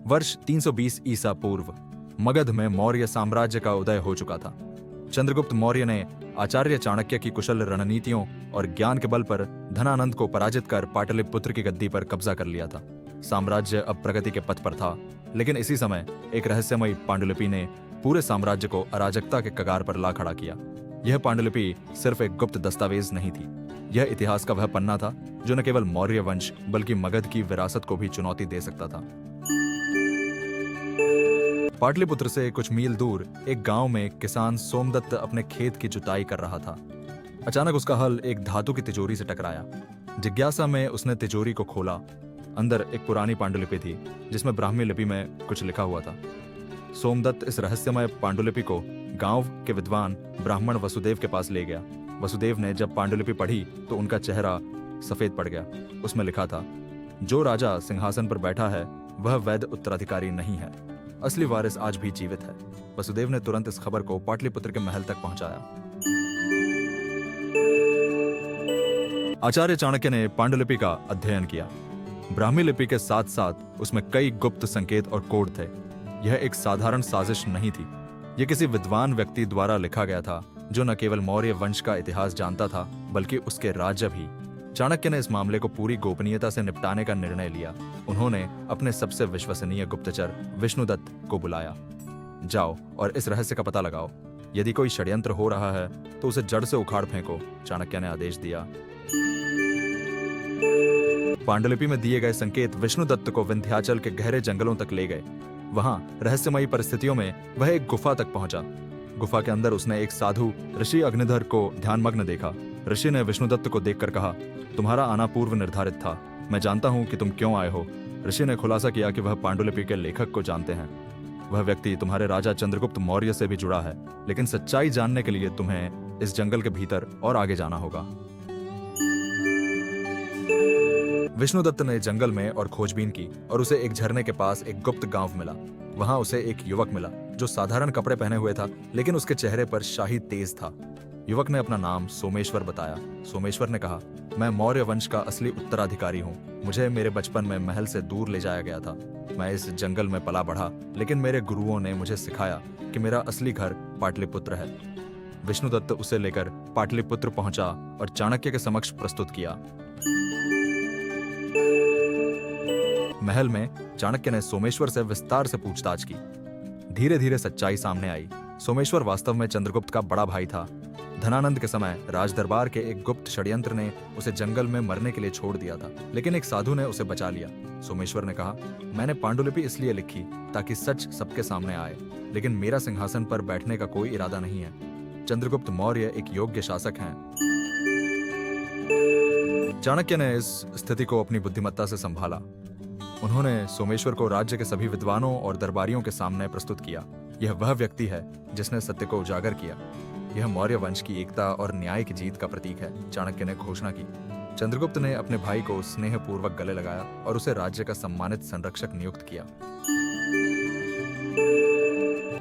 वर्ष 320 ईसा पूर्व मगध में मौर्य साम्राज्य का उदय हो चुका था। चंद्रगुप्त मौर्य ने आचार्य चाणक्य की कुशल रणनीतियों और ज्ञान के बल पर धनानंद को पराजित कर पाटलिपुत्र की गद्दी पर कब्जा कर लिया था। साम्राज्य अब प्रगति के पथ पर था, लेकिन इसी समय एक रहस्यमयी पांडुलिपि ने पूरे साम्राज्य को अराजकता के कगार पर ला खड़ा किया। यह पांडुलिपि सिर्फ एक गुप्त दस्तावेज नहीं थी, यह इतिहास का वह पन्ना था जो न केवल मौर्य वंश बल्कि मगध की विरासत को भी चुनौती दे सकता था। पाटलिपुत्र से कुछ मील दूर एक गांव में किसान सोमदत्त अपने खेत की जुताई कर रहा था। अचानक उसका हल एक धातु की तिजोरी से टकराया। जिज्ञासा में उसने तिजोरी को खोला। अंदर एक पुरानी पांडुलिपि थी जिसमें ब्राह्मी लिपि में कुछ लिखा हुआ था। सोमदत्त इस रहस्यमय पांडुलिपि को गांव के विद्वान ब्राह्मण वसुदेव के पास ले गया। वसुदेव ने जब पांडुलिपि पढ़ी तो उनका चेहरा सफेद पड़ गया। उसमें लिखा था, जो राजा सिंहासन पर बैठा है वह वैध उत्तराधिकारी नहीं है, असली वारिस आज भी जीवित है। वसुदेव ने तुरंत इस खबर को पाटलिपुत्र के महल तक पहुंचाया। आचार्य चाणक्य ने पांडुलिपि का अध्ययन किया। ब्राह्मी लिपि के साथ साथ उसमें कई गुप्त संकेत और कोड थे। यह एक साधारण साजिश नहीं थी, यह किसी विद्वान व्यक्ति द्वारा लिखा गया था जो न केवल मौर्य वंश का इतिहास जानता था बल्कि उसके राज्य भी। चाणक्य ने इस मामले को पूरी गोपनीयता से निपटाने का निर्णय लिया। उन्होंने अपने सबसे विश्वसनीय गुप्तचर विष्णुदत्त को बुलाया। जाओ और इस रहस्य का पता लगाओ। यदि कोई षड्यंत्र हो रहा है तो उसे जड़ से उखाड़ फेंको, चाणक्य ने आदेश दिया। पांडुलिपि में दिए गए संकेत विष्णुदत्त को विंध्याचल के गहरे जंगलों तक ले गए। वहां रहस्यमयी परिस्थितियों में वह एक गुफा तक पहुंचा। गुफा के अंदर उसने एक साधु ऋषि अग्निधर को ध्यानमग्न देखा। ऋषि ने विष्णुदत्त को देखकर कहा, तुम्हारा आना पूर्व निर्धारित था, मैं जानता हूं कि तुम क्यों आए हो। ऋषि ने खुलासा किया कि वह पांडुलिपि के लेखक को जानते हैं। वह व्यक्ति तुम्हारे राजा चंद्रगुप्त मौर्य से भी जुड़ा है, लेकिन सच्चाई जानने के लिए तुम्हें इस जंगल के भीतर और आगे जाना होगा। विष्णुदत्त ने जंगल में और खोजबीन की और उसे एक झरने के पास एक गुप्त गांव मिला। वहां उसे एक युवक मिला जो साधारण कपड़े पहने हुए था, लेकिन उसके चेहरे पर शाही तेज था। युवक ने अपना नाम सोमेश्वर बताया। सोमेश्वर ने कहा, मैं मौर्य वंश का असली उत्तराधिकारी हूँ। मुझे मेरे बचपन में महल से दूर ले जाया गया था। मैं इस जंगल में पला बढ़ा, लेकिन मेरे गुरुओं ने मुझे सिखाया कि मेरा असली घर पाटलिपुत्र है। विष्णुदत्त उसे लेकर पाटलिपुत्र पहुंचा और चाणक्य के समक्ष प्रस्तुत किया। महल में चाणक्य ने सोमेश्वर से विस्तार से पूछताछ की। धीरे धीरे सच्चाई सामने आई। सोमेश्वर वास्तव में चंद्रगुप्त का बड़ा भाई था। धनानंद के समय राजदरबार के एक गुप्त षड्यंत्र ने उसे जंगल में मरने के लिए छोड़ दिया था, लेकिन एक साधु ने उसे बचा लिया। सोमेश्वर ने कहा, मैंने पांडुलिपि इसलिए लिखी ताकि सच सबके सामने आए, लेकिन मेरा सिंहासन पर बैठने का कोई इरादा नहीं है। चंद्रगुप्त मौर्य एक योग्य शासक हैं। चाणक्य ने इस स्थिति को अपनी बुद्धिमत्ता से संभाला। उन्होंने सोमेश्वर को राज्य के सभी विद्वानों और दरबारियों के सामने प्रस्तुत किया। यह वह व्यक्ति है जिसने सत्य को उजागर किया। यह मौर्य वंश की एकता और न्याय की जीत का प्रतीक है, चाणक्य ने घोषणा की। चंद्रगुप्त ने अपने भाई को स्नेहपूर्वक गले लगाया और उसे राज्य का सम्मानित संरक्षक नियुक्त किया।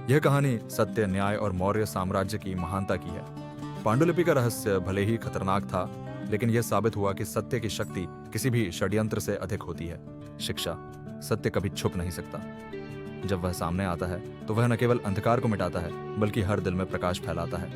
यह कहानी सत्य, न्याय और मौर्य साम्राज्य की महानता की है। पांडुलिपि का रहस्य भले ही खतरनाक था, लेकिन यह साबित हुआ कि सत्य की शक्ति किसी भी षड्यंत्र से अधिक होती है। शिक्षा, सत्य कभी छुप नहीं सकता। जब वह सामने आता है तो वह न केवल अंधकार को मिटाता है बल्कि हर दिल में प्रकाश फैलाता है।